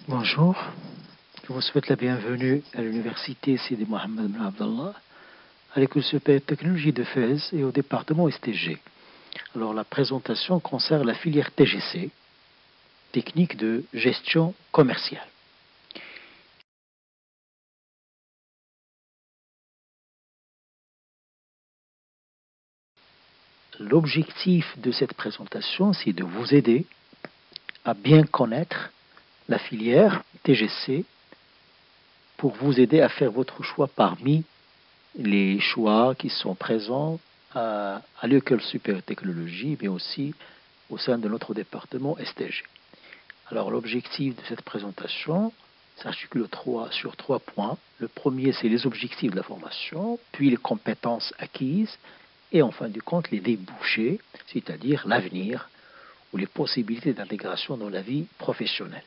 Bonjour, je vous souhaite la bienvenue à l'université Sidi Mohammed Ben Abdallah, à l'école supérieure de technologie de Fès et au département STG. Alors la présentation concerne la filière TGC, technique de gestion commerciale. L'objectif de cette présentation, c'est de vous aider à bien connaître la filière TGC pour vous aider à faire votre choix parmi les choix qui sont présents à l'école supérieure de technologie, mais aussi au sein de notre département STG. Alors l'objectif de cette présentation s'articule sur 3 points. Le premier, c'est les objectifs de la formation, puis les compétences acquises, et en fin de compte, les débouchés, c'est-à-dire l'avenir ou les possibilités d'intégration dans la vie professionnelle.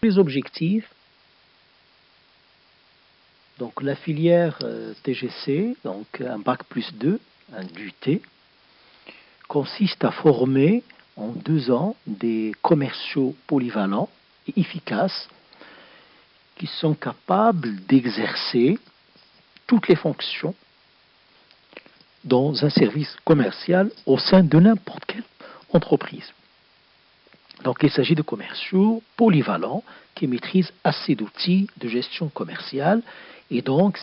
Les objectifs, donc la filière TGC, donc un bac plus 2, un DUT, consiste à former en 2 ans des commerciaux polyvalents et efficaces qui sont capables d'exercer toutes les fonctions dans un service commercial au sein de n'importe quelle entreprise. Donc il s'agit de commerciaux polyvalents qui maîtrisent assez d'outils de gestion commerciale et donc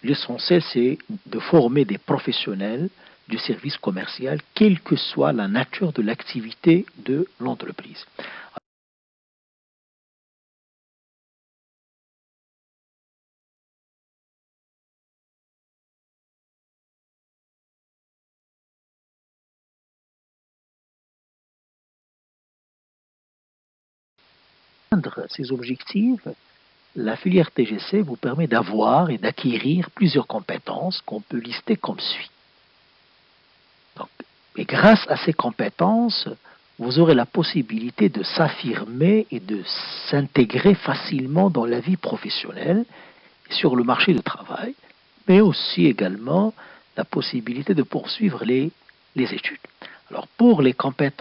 l'essentiel c'est de former des professionnels du service commercial quelle que soit la nature de l'activité de l'entreprise. Pour atteindre ces objectifs, la filière TGC vous permet d'avoir et d'acquérir plusieurs compétences qu'on peut lister comme suit. Donc, et grâce à ces compétences, vous aurez la possibilité de s'affirmer et de s'intégrer facilement dans la vie professionnelle et sur le marché du travail, mais aussi également la possibilité de poursuivre les études. Alors pour les compétences,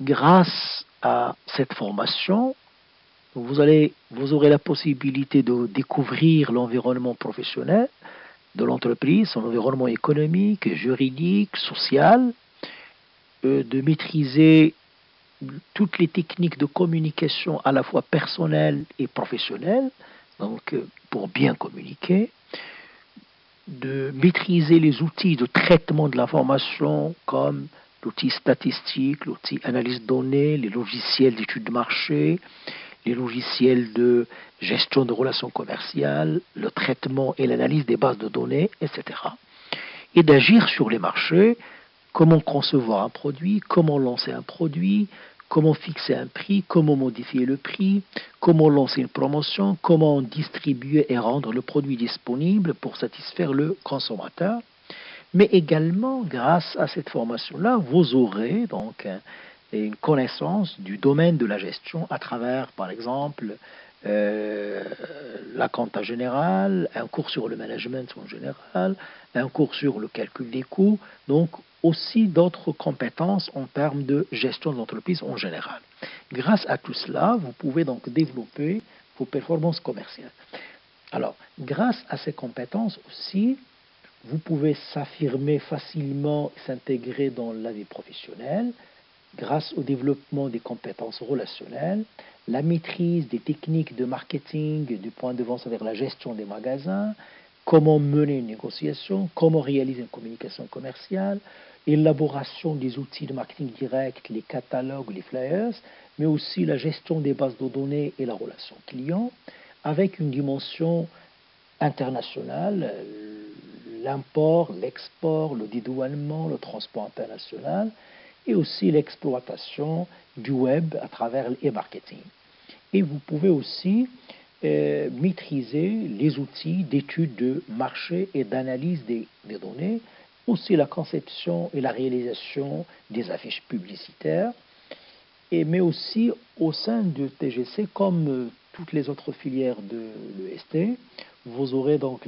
grâce à cette formation, vous aurez la possibilité de découvrir l'environnement professionnel de l'entreprise, son environnement économique, juridique, social, de maîtriser toutes les techniques de communication à la fois personnelle et professionnelle, donc pour bien communiquer, de maîtriser les outils de traitement de l'information comme l'outil statistique, l'outil analyse de données, les logiciels d'études de marché, les logiciels de gestion de relations commerciales, le traitement et l'analyse des bases de données, etc. Et d'agir sur les marchés, comment concevoir un produit, comment lancer un produit, comment fixer un prix, comment modifier le prix, comment lancer une promotion, comment distribuer et rendre le produit disponible pour satisfaire le consommateur. Mais également, grâce à cette formation-là, vous aurez donc une connaissance du domaine de la gestion à travers, par exemple, euh, la compta générale, un cours sur le management en général, un cours sur le calcul des coûts, donc aussi d'autres compétences en termes de gestion de l'entreprise en général. Grâce à tout cela, vous pouvez donc développer vos performances commerciales. Alors, grâce à ces compétences aussi, vous pouvez s'affirmer facilement, s'intégrer dans la vie professionnelle grâce au développement des compétences relationnelles, la maîtrise des techniques de marketing du point de vue, c'est-à-dire la gestion des magasins, comment mener une négociation, comment réaliser une communication commerciale, élaboration des outils de marketing direct, les catalogues, les flyers, mais aussi la gestion des bases de données et la relation client, avec une dimension international, l'import, l'export, le dédouanement, le transport international et aussi l'exploitation du web à travers l'e-marketing. Et vous pouvez aussi maîtriser les outils d'étude de marché et d'analyse des données, aussi la conception et la réalisation des affiches publicitaires, mais aussi au sein du TGC, comme toutes les autres filières de l'EST, vous aurez donc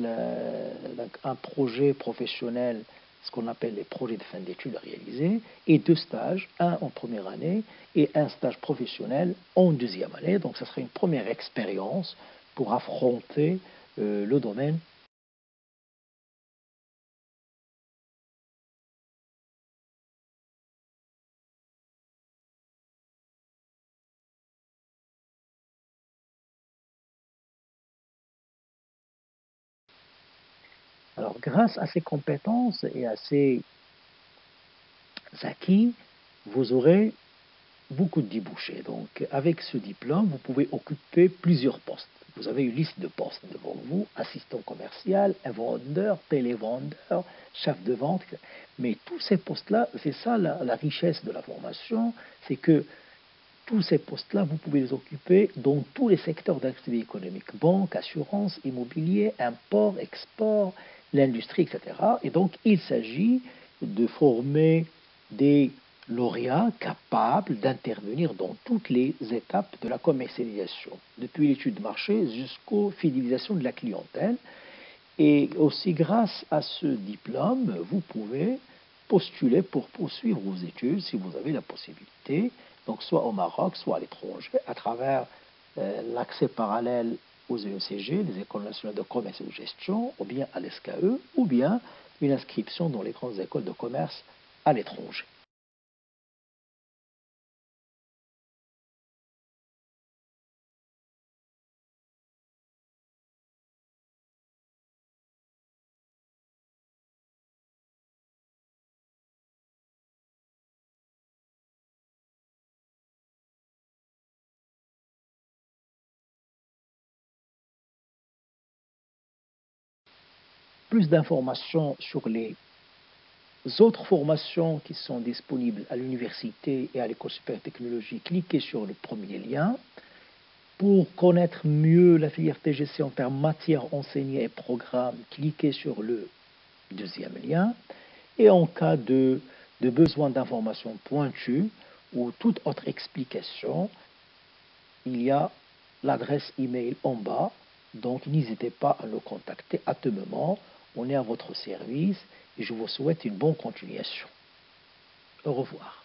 un projet professionnel, ce qu'on appelle les projets de fin d'études à réaliser, et 2 stages, un en première année et un stage professionnel en deuxième année. Donc, ça serait une première expérience pour affronter le domaine. Alors, grâce à ces compétences et à ces acquis, vous aurez beaucoup de débouchés. Donc, avec ce diplôme, vous pouvez occuper plusieurs postes. Vous avez une liste de postes devant vous, assistant commercial, vendeur, télévendeur, chef de vente. Mais tous ces postes-là, c'est ça la richesse de la formation, c'est que tous ces postes-là, vous pouvez les occuper dans tous les secteurs d'activité économique, banque, assurance, immobilier, import, export, l'industrie, etc. Et donc, il s'agit de former des lauréats capables d'intervenir dans toutes les étapes de la commercialisation, depuis l'étude de marché jusqu'aux fidélisation de la clientèle. Et aussi, grâce à ce diplôme, vous pouvez postuler pour poursuivre vos études si vous avez la possibilité, donc soit au Maroc, soit à l'étranger, à travers l'accès parallèle aux EECG, les écoles nationales de commerce et de gestion, ou bien à l'SKE, ou bien une inscription dans les grandes écoles de commerce à l'étranger. Plus d'informations sur les autres formations qui sont disponibles à l'université et à l'École supérieure de technologie, cliquez sur le premier lien. Pour connaître mieux la filière TGC en termes matières enseignées et programmes, cliquez sur le deuxième lien. Et en cas de besoin d'informations pointues ou toute autre explication, il y a l'adresse email en bas. Donc n'hésitez pas à nous contacter à tout moment. On est à votre service et je vous souhaite une bonne continuation. Au revoir.